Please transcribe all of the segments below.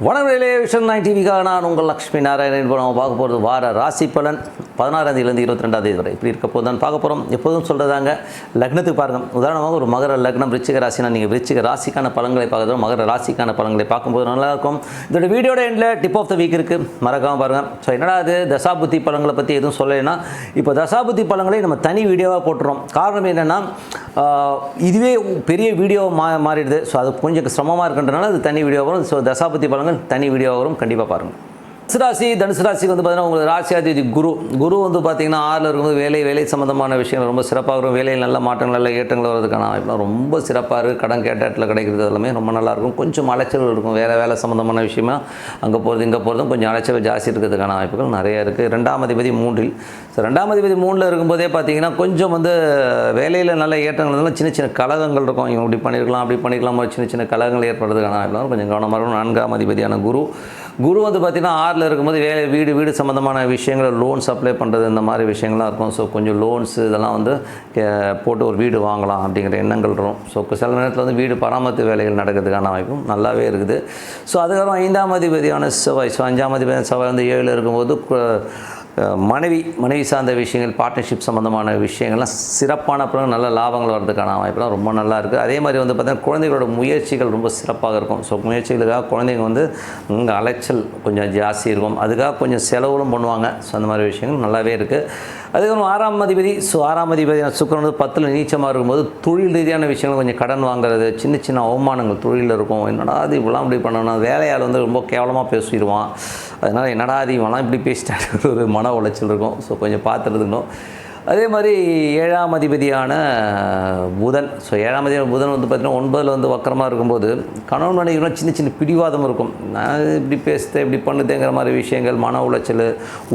வணக்கம் விஷன் 9 டிவிக்காக நான் உங்கள் லக்ஷ்மி நாராயணன். இப்போ நம்ம பார்க்க போகிறது வார ராசி பலன் 16ஆம் தேதியிலேருந்து 22ஆம் தேதி வரை இப்படி இருக்க போது தான் பார்க்க போகிறோம். எப்போதும் சொல்கிறதாங்க, லக்னத்துக்கு பாருங்கள். உதாரணமாக ஒரு மகர லக்னம் விருச்சிக ராசினா நீங்கள் விருச்சிக ராசிக்கான பலன்களை பார்க்குறோம், மகர ராசிக்கான பலன்களை பார்க்கும்போது நல்லாயிருக்கும். இதோட வீடியோட எண்டில் டிப் ஆஃப் த வீக் இருக்குது, மறக்காமல் பாருங்கள். ஸோ என்னடா அது தசாபுத்தி பலன்களை பற்றி எதுவும் சொல்லலைன்னா, இப்போ தசாபுத்தி பலன்களை நம்ம தனி வீடியோவாக போட்டுறோம். காரணம் என்னென்னா, இதுவே பெரிய வீடியோவாக மாறிடுது. ஸோ அது கொஞ்சம் சிரமமாக இருக்கின்றனால அது தனி வீடியோ வரும். ஸோ தசாபுத்தி பலன்கள் தனி வீடியோ வரும், கண்டிப்பாக பாருங்கள். தனுசு ராசிக்கு வந்து பார்த்தீங்கன்னா உங்களுக்கு ராசியாதிபதி குரு வந்து பார்த்தீங்கன்னா 6ல் இருக்கும்போது வேலை சம்மந்தமான விஷயங்கள் ரொம்ப சிறப்பாக இருக்கும். வேலையில் நல்ல மாற்றங்கள் நல்ல ஏற்றங்கள் வரதுக்கான வாய்ப்புலாம் ரொம்ப சிறப்பாக இருக்குது. கடன் கேட்ட இடத்துல கிடைக்கிறது எல்லாமே ரொம்ப நல்லாயிருக்கும். கொஞ்சம் அலைச்சல் இருக்கும். வேலை சம்மந்தமான விஷயமா அங்கே போகிறது இங்கே போகிறதும் கொஞ்சம் அலைச்சல் ஜாஸ்தி இருக்கிறதுக்கான வாய்ப்புகள் நிறைய இருக்குது. 2ஆம் அதிபதி 3ல். ஸோ 2ஆம் அதிபதி 3ல் இருக்கும்போதே பார்த்தீங்கன்னா கொஞ்சம் வந்து வேலையில் நல்ல ஏற்றங்கள் இருந்தாலும் சின்ன கலகங்கள் இருக்கும். இவங்க இப்படி பண்ணியிருக்கலாம் அப்படி பண்ணிக்கலாம், சின்ன கலகங்கள் ஏற்படுறதுக்கான வாய்ப்புலாம் கொஞ்சம் கவனமாக இருக்கும். 4ஆம் அதிபதியான குரு வந்து பார்த்திங்கன்னா 6ல் இருக்கும்போது வீடு சம்மந்தமான விஷயங்கள், லோன்ஸ் அப்ளை பண்ணுறது இந்த மாதிரி விஷயங்கள்லாம் இருக்கும். ஸோ கொஞ்சம் லோன்ஸு இதெல்லாம் வந்து போட்டு ஒரு வீடு வாங்கலாம் அப்படிங்கிற எண்ணங்கள் இருக்கும். ஸோ சில நேரத்தில் வந்து வீடு பராமரிப்பு வேலைகள் நடக்கிறதுக்கான வாய்ப்பும் நல்லாவே இருக்குது. ஸோ அதுக்கப்புறம் 5ஆம் அதிபதியான செவ்வாய். ஸோ 5ஆம் அதிபதியான செவ்வாய் வந்து 7ல் இருக்கும்போது மனைவி சார்ந்த விஷயங்கள், பார்ட்னர்ஷிப் சம்மந்தமான விஷயங்கள்லாம் சிறப்பான பிறகு நல்ல லாபங்கள் வர்றதுக்கான வாய்ப்புலாம் ரொம்ப நல்லா இருக்குது. அதே மாதிரி வந்து பார்த்திங்கன்னா குழந்தைகளோட முயற்சிகள் ரொம்ப சிறப்பாக இருக்கும். ஸோ முயற்சிகளுக்காக குழந்தைங்க வந்து இங்கே அலைச்சல் கொஞ்சம் ஜாஸ்தி இருக்கும். அதுக்காக கொஞ்சம் செலவுகளும் பண்ணுவாங்க. ஸோ அந்த மாதிரி விஷயங்கள் நல்லாவே இருக்குது. அதுக்கப்புறம் 6ஆம் அதிபதி. ஸோ 6ஆம் அதிபதி சுக்கிரன் வந்து 10ல் நீச்சமாக இருக்கும்போது தொழில் ரீதியான விஷயங்கள், கொஞ்சம் கடன் வாங்குறது, சின்ன அவமானங்கள் தொழிலில் இருக்கும். என்னடா அது இவ்வளோ இப்படி பண்ணணும், வேலையால் வந்து ரொம்ப கேவலமாக பேசிடுவான், அதனால் என்னடா அது இவெல்லாம் இப்படி பேசிட்டாங்க ஒரு மன உளைச்சல் இருக்கும். ஸோ கொஞ்சம் பார்த்துருந்துக்கணும். அதே மாதிரி 7ஆம் அதிபதியான புதன். ஸோ 7ஆம் அதிபதி புதன் வந்து பார்த்திங்கன்னா 9ல் வந்து வக்கரமாக இருக்கும்போது கணவன் மனைவிலாம் சின்ன பிடிவாதம் இருக்கும். நான் இப்படி பேசுகிறேன் இப்படி பண்ணுதேங்கிற மாதிரி விஷயங்கள், மன உளைச்சல்,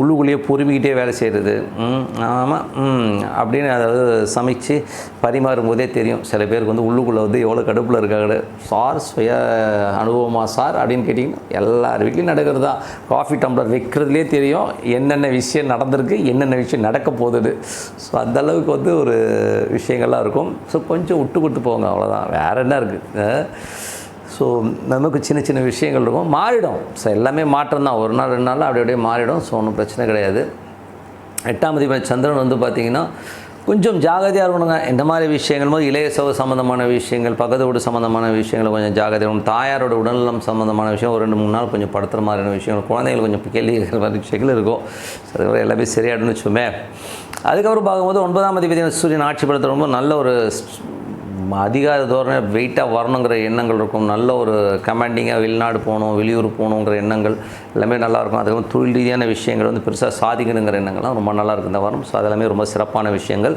உள்ளுக்குள்ளேயே பொறுமிக்கிட்டே வேலை செய்கிறது. ஆமாம் அப்படின்னு அதாவது சமைச்சு பரிமாறும் போதே தெரியும் சில பேருக்கு வந்து உள்ளுக்குள்ளே வந்து எவ்வளோ கடுப்பில் இருக்காங்க. சார் சுய அனுபவமாக சார் அப்படின்னு கேட்டிங்கன்னா எல்லார் வீட்லேயும் நடக்கிறது தான். காஃபி டம்ளர் வைக்கிறதுலே தெரியும் என்னென்ன விஷயம் நடந்திருக்கு, என்னென்ன விஷயம் நடக்க போகுது. ஸோ அந்தளவுக்கு வந்து ஒரு விஷயங்கள்லாம் இருக்கும். ஸோ கொஞ்சம் விட்டு கொடுத்து போங்க, அவ்வளோதான், வேறு என்ன இருக்குது. ஸோ நமக்கு சின்ன விஷயங்கள் இருக்கும், மாறிடும். ஸோ எல்லாமே மாற்றம் தான். ஒரு நாள் 2 நாள் அப்படியே மாறிடும். ஸோ ஒன்றும் பிரச்சனை கிடையாது. 8ஆம் அதிபதி சந்திரன் வந்து பார்த்திங்கன்னா கொஞ்சம் ஜாகிரதையாக இருக்கணுங்க. இந்த மாதிரி விஷயங்கள் போது இளைய சவ சம்மந்தமான விஷயங்கள், பக்கத்து வீடு சம்மந்தமான விஷயங்களை கொஞ்சம் ஜாகிரதையாக இருக்கணும். தாயாரோட உடல்நலம் சம்மந்தமான விஷயம் ஒரு 2-3 நாள் கொஞ்சம் படுத்துகிற மாதிரியான விஷயங்கள், குழந்தைகள் கொஞ்சம் கேள்வி இருக்கிற மாதிரி விஷயங்கள் இருக்கும். அதுக்கப்புறம் எல்லாமே சரியாயிடும்னு வச்சுக்கோமே. அதுக்கப்புறம் பார்க்கும்போது 9ஆம் அதிபதி சூரியன் ஆட்சி படுத்துகிற ரொம்ப நல்ல ஒரு அதிகார தோரணை வெயிட்டாக வரணுங்கிற எண்ணங்கள் இருக்கும். நல்ல ஒரு கமாண்டிங்காக வெளிநாடு போகணும், வெளியூர் போகணுங்கிற எண்ணங்கள் எல்லாமே நல்லாயிருக்கும். அதுக்கப்புறம் தொழில் ரீதியான விஷயங்கள் வந்து பெருசாக சாதிக்கணுங்கிற எண்ணங்கள்லாம் ரொம்ப நல்லாயிருக்கு இந்த வாரம். ஸோ அதெல்லாமே ரொம்ப சிறப்பான விஷயங்கள்.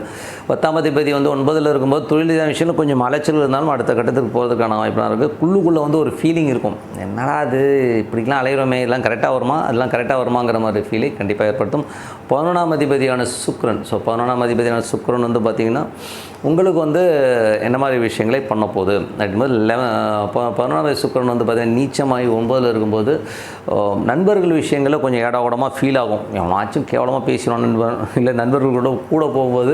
10ஆம் அதிபதி வந்து 9ல் இருக்கும்போது தொழில் ரீதியான விஷயங்கள் கொஞ்சம் அலைச்சல் இருந்தாலும் அடுத்த கட்டத்துக்கு போகிறதுக்கான வாய்ப்புலாம் இருக்குது. குள்ளுக்குள்ளே வந்து ஒரு ஃபீலிங் இருக்கும், என்னடா அது இப்படிலாம் அலைகிறோமே, எல்லாம் கரெக்டாக வருமா, அதெல்லாம் கரெக்டாக வருமாங்கிற மாதிரி ஃபீலிங் கண்டிப்பாக ஏற்படுத்தும். 11ஆம் அதிபதியான சுக்கிரன். ஸோ 11ஆம் அதிபதியான சுக்கிரன் வந்து பார்த்திங்கன்னா உங்களுக்கு வந்து என்ன மாதிரி விஷயங்களே பண்ண போகுது அப்படிங்கும்போது 11ஆம் சுக்கிரன் வந்து பார்த்திங்கன்னா நீச்சமாகி 9ல் இருக்கும்போது நண்பர்கள் விஷயங்களில் கொஞ்சம் ஏடாகூடமாக ஃபீல் ஆகும். எவனாச்சும் கேவலமாக பேசிடுவான் நண்பர், இல்லை நண்பர்களோட கூட போகும்போது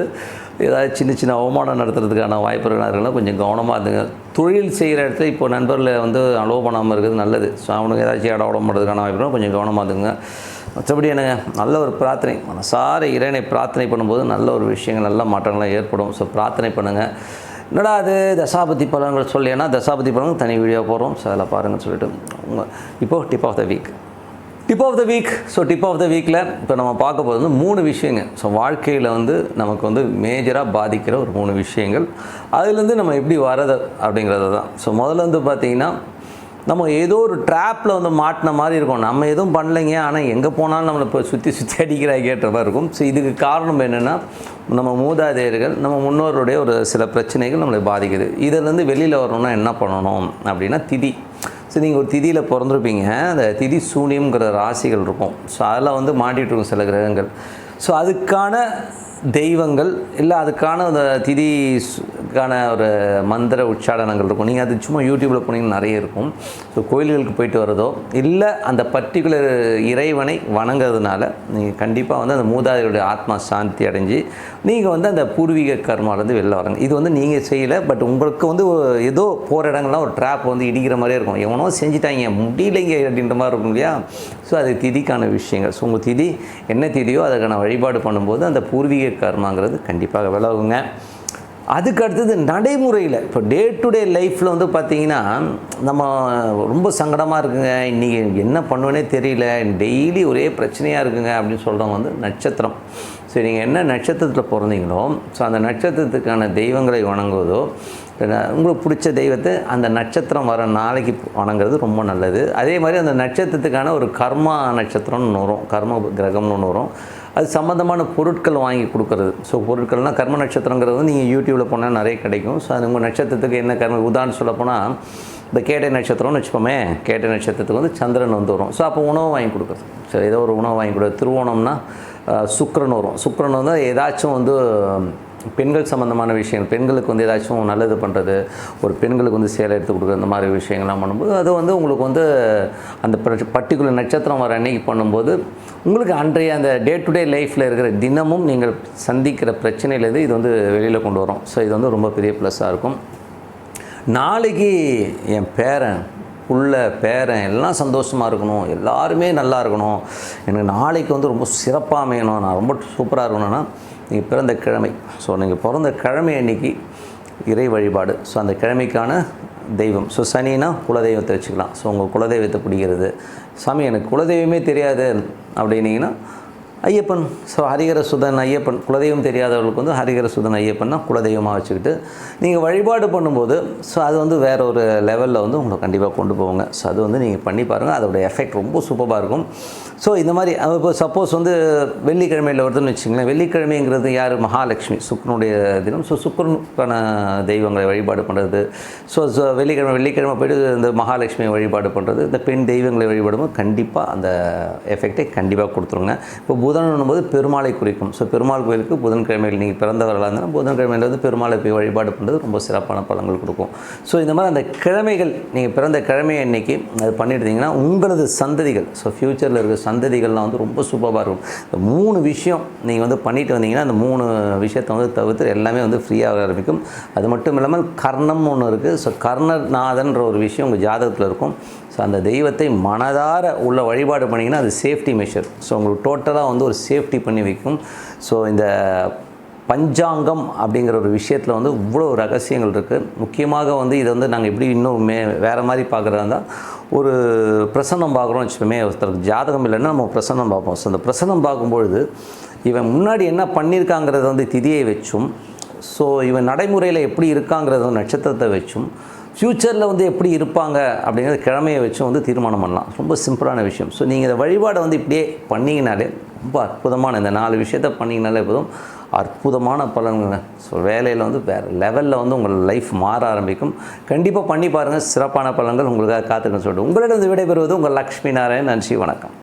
ஏதாவது சின்ன அவமானம் நடத்துறதுக்கான வாய்ப்பு இருக்கிறனால கொஞ்சம் கவனமாக இருந்துங்க. தொழில் செய்கிற இடத்துல இப்போ நண்பர்களை வந்து அலோவ் பண்ணாமல் இருக்கிறது நல்லது. ஸோ அவனுக்கு ஏதாச்சும் ஏடாகூடம் பண்ணுறதுக்கான வாய்ப்பு கொஞ்சம் கவனமாக இருந்துங்க. மற்றபடி என்னங்க, நல்ல ஒரு பிரார்த்தனை, மனசார இறைவனை பிரார்த்தனை பண்ணும்போது நல்ல ஒரு விஷயங்கள், நல்ல மாற்றங்கள்லாம் ஏற்படும். ஸோ பிரார்த்தனை பண்ணுங்கள். என்னடா அது தசாபதி பலன்கள் சொல்லினா தசாபதி பலன்கள் தனி வீடியோ போகிறோம். ஸோ அதில் பாருங்கன்னு சொல்லிட்டு இப்போது tip of the week. So tip of the வீக்கில் இப்போ நம்ம பார்க்க போகிறது வந்து 3 விஷயங்க. ஸோ வாழ்க்கையில் வந்து நமக்கு வந்து மேஜராக பாதிக்கிற ஒரு 3 விஷயங்கள், அதுலேருந்து நம்ம எப்படி வர்றது அப்படிங்கிறது தான். ஸோ முதல்ல வந்து பார்த்திங்கன்னா நம்ம ஏதோ ஒரு ட்ராப்பில் வந்து மாட்டின மாதிரி இருக்கும். நம்ம எதுவும் பண்ணலைங்க, ஆனால் எங்கே போனாலும் நம்மளை இப்போ சுற்றி அடிக்கிறாங்க கேட்ட மாதிரி இருக்கும். ஸோ இதுக்கு காரணம் என்னென்னா, நம்ம மூதாதையர்கள், நம்ம முன்னோருடைய ஒரு சில பிரச்சனைகள் நம்மளை பாதிக்குது. இதிலேருந்து வெளியில் வரணும்னா என்ன பண்ணணும் அப்படின்னா திதி. ஸோ நீங்கள் ஒரு திதியில் பிறந்திருப்பீங்க, அந்த திதி சூனியம்ங்கிற ராசிகள் இருக்கும். ஸோ அதில் வந்து மாட்டிகிட்டு இருக்கும் சில கிரகங்கள். ஸோ அதுக்கான தெய்வங்கள் இல்லை அதுக்கான அந்த திதிக்கான ஒரு மந்திர உச்சாடனங்கள் இருக்கும். நீங்கள் அது சும்மா யூடியூப்பில் போனீங்கன்னா நிறைய இருக்கும். ஸோ கோயில்களுக்கு போயிட்டு வரதோ இல்லை அந்த பர்டிகுலர் இறைவனை வணங்குறதுனால நீங்கள் கண்டிப்பாக வந்து அந்த மூதாதையருடைய ஆத்மா சாந்தி அடைஞ்சு நீங்கள் வந்து அந்த பூர்வீக கர்மாவிலேருந்து வெளில வரங்க. இது வந்து நீங்கள் செய்யலை, பட் உங்களுக்கு வந்து ஏதோ போகிற இடங்கள்லாம் ஒரு ட்ராப் வந்து இடிக்கிற மாதிரியே இருக்கும். எவனோ செஞ்சுட்டாங்க முடியலைங்க அப்படின்ற மாதிரி இருக்கும் இல்லையா? ஸோ அது திதிக்கான விஷயங்கள். ஸோ உங்கள் திதி என்ன திதியோ அதுக்கான வழிபாடு பண்ணும்போது அந்த பூர்வீக கர்மாங்கிறது கண்டிப்பாக விலகுங்க. அதுக்கு அடுத்தது நடைமுறையில் இப்போ டே டு டே லைஃப்பில் வந்து பார்த்திங்கன்னா நம்ம ரொம்ப சங்கடமாக இருக்குங்க, இன்றைக்கி என்ன பண்ணுவேனே தெரியல, டெய்லி ஒரே பிரச்சனையாக இருக்குங்க அப்படின்னு சொல்கிறவங்க வந்து நட்சத்திரம். சரி, நீங்கள் என்ன நட்சத்திரத்தில் பிறந்தீங்களோ ஸோ அந்த நட்சத்திரத்துக்கான தெய்வங்களை வணங்குவதோ உங்களுக்கு பிடிச்ச தெய்வத்தை அந்த நட்சத்திரம் வர நாளைக்கு வணங்குறது ரொம்ப நல்லது. அதே மாதிரி அந்த நட்சத்திரத்துக்கான ஒரு கர்மா நட்சத்திரம்னு ஒன்று வரும், கர்ம கிரகம்னு ஒன்று வரும். அது சம்மந்தமான பொருட்கள் வாங்கி கொடுக்குறது. ஸோ பொருட்கள்னால் கர்ம நட்சத்திரங்கிறது வந்து நீங்கள் யூடியூப்பில் போனால் நிறைய கிடைக்கும். ஸோ அது உங்கள் நட்சத்திரத்துக்கு என்ன கர்ம, உதாரணம் சொல்ல போனால் இந்த கேட்டை நட்சத்திரம்னு வச்சுப்போமே, கேட்டை நட்சத்திரத்துக்கு வந்து சந்திரன் வந்து வரும். ஸோ அப்போ உணவு வாங்கி கொடுக்குறது. சரி, ஏதோ ஒரு உணவு வாங்கி கொடுக்குறது. திருவோணம்னா சுக்கிரன் வரும். சுக்கிரன் வந்து ஏதாச்சும் வந்து பெண்கள் சம்மந்தமான விஷயங்கள், பெண்களுக்கு வந்து ஏதாச்சும் நல்லது பண்ணுறது, ஒரு பெண்களுக்கு வந்து சேலை எடுத்து கொடுக்குறது, இந்த மாதிரி விஷயங்கள்லாம் பண்ணும்போது அது வந்து உங்களுக்கு வந்து அந்த பர்டிகுலர் நட்சத்திரம் வர அன்னைக்கு பண்ணும்போது உங்களுக்கு அன்றைய அந்த டே டு டே லைஃப்பில் இருக்கிற தினமும் நீங்கள் சந்திக்கிற பிரச்சனையிலேருந்து இது வந்து வெளியில் கொண்டு வரும். ஸோ இது வந்து ரொம்ப பெரிய ப்ளஸ்ஸாக இருக்கும். நாளைக்கு என் பேரன் உள்ள பேரன் எல்லாம் சந்தோஷமாக இருக்கணும், எல்லாருமே நல்லா இருக்கணும், எனக்கு நாளைக்கு வந்து ரொம்ப சிறப்பாக அமையணும், நான் ரொம்ப சூப்பராக இருக்கணும்னா நீங்கள் பிறந்த கிழமை. ஸோ நீங்கள் பிறந்த கிழமை அன்றைக்கி இறை வழிபாடு. ஸோ அந்த கிழமைக்கான தெய்வம். ஸோ சனினா குலதெய்வத்தை வச்சுக்கலாம். ஸோ உங்கள் குலதெய்வத்தை பிடிக்கிறது. சாமி எனக்கு குலதெய்வமே தெரியாது அப்படின்னீங்கன்னா ஐயப்பன். ஸோ ஹரிஹர சுதன் ஐயப்பன், குலதெய்வம் தெரியாதவர்களுக்கு வந்து ஹரிஹர சுதன் ஐயப்பன்னா குலதெய்வமாக வச்சுக்கிட்டு நீங்கள் வழிபாடு பண்ணும்போது ஸோ அது வந்து வேறு ஒரு லெவலில் வந்து உங்களை கண்டிப்பாக கொண்டு போவாங்க. ஸோ அது வந்து நீங்கள் பண்ணி பாருங்கள், அதோடய எஃபெக்ட் ரொம்ப சூப்பராக இருக்கும். ஸோ இந்த மாதிரி இப்போ சப்போஸ் வந்து வெள்ளிக்கிழமையில் வருதுன்னு வச்சுங்களேன். வெள்ளிக்கிழமைங்கிறது யார்? மகாலட்சுமி, சுக்கரனுடைய தினம். ஸோ சுக்கரனுக்கான தெய்வங்களை வழிபாடு பண்ணுறது. ஸோ வெள்ளிக்கிழமை போய்ட்டு இந்த மகாலட்சுமியை வழிபாடு பண்ணுறது, இந்த பெண் தெய்வங்களை வழிபாடும்போது கண்டிப்பாக அந்த எஃபெக்டை கண்டிப்பாக கொடுத்துருங்க. இப்போ புதன் போது பெருமாளை குறிக்கும். ஸோ பெருமாள் கோயிலுக்கு புதன்கிழமையில் நீங்கள் பிறந்தவர்களாக இருந்தால் புதன்கிழமையில் வந்து பெருமாளை போய் வழிபாடு பண்ணுறது ரொம்ப சிறப்பான பலன்கள் கொடுக்கும். ஸோ இந்த மாதிரி அந்த கிழமைகள் நீங்கள் பிறந்த கிழமை அன்னைக்கு அது பண்ணிட்டுருந்தீங்கன்னா உங்களது சந்ததிகள், ஸோ ஃப்யூச்சரில் இருக்கிற சந்ததிகள்லாம் வந்து ரொம்ப சூப்பராக இருக்கும். இந்த 3 விஷயம் நீங்கள் வந்து பண்ணிட்டு வந்தீங்கன்னா அந்த 3 விஷயத்தை வந்து தவிர்த்து எல்லாமே வந்து ஃப்ரீயாக ஆரம்பிக்கும். அது மட்டும் இல்லாமல் கர்ணம்னு ஒன்று இருக்குது. ஸோ கர்ணநாதன்ற ஒரு விஷயம் உங்கள் ஜாதகத்தில் இருக்கும். ஸோ அந்த தெய்வத்தை மனதார உள்ள வழிபாடு பண்ணிங்கன்னா அது சேஃப்டி மெஷர். ஸோ உங்களுக்கு டோட்டலாக வந்து ஒரு சேஃப்டி பண்ணி வைக்கும். ஸோ இந்த பஞ்சாங்கம் அப்படிங்கிற ஒரு விஷயத்தில் வந்து இவ்வளோ ரகசியங்கள் இருக்குது. முக்கியமாக வந்து இதை வந்து நாங்கள் எப்படி இன்னும் வேறு மாதிரி பார்க்குறதா இருந்தால் ஒரு பிரசன்னம் பார்க்குறோம்னு வச்சுக்கோமே, ஒருத்தருக்கு ஜாதகம் இல்லைன்னா நம்ம பிரசன்னம் பார்ப்போம். ஸோ அந்த பிரசன்னம் பார்க்கும்பொழுது இவன் முன்னாடி என்ன பண்ணியிருக்காங்கிறத வந்து திதியை வச்சும், ஸோ இவன் நடைமுறையில் எப்படி இருக்காங்கிறத நட்சத்திரத்தை வச்சும், ஃப்யூச்சரில் வந்து எப்படி இருப்பாங்க அப்படிங்கிறத கிழமையை வச்சும் வந்து தீர்மானம் பண்ணலாம். ரொம்ப சிம்பிளான விஷயம். ஸோ நீங்கள் இந்த வழிபாடை வந்து இப்படியே பண்ணிங்கனாலே ரொம்ப அற்புதமான இந்த 4 விஷயத்த பண்ணிங்கனாலே போதும், அற்புதமான பலன்கள். ஸோ வேலையில் வந்து வேறு லெவலில் வந்து உங்கள் லைஃப் மாற ஆரம்பிக்கும். கண்டிப்பாக பண்ணி பாருங்கள், சிறப்பான பலன்கள் உங்களுக்காக காத்துக்கன்னு சொல்லிட்டு உங்களிடம் விடைபெறுவது உங்கள் லக்ஷ்மி நாராயணன். நன்றி, வணக்கம்.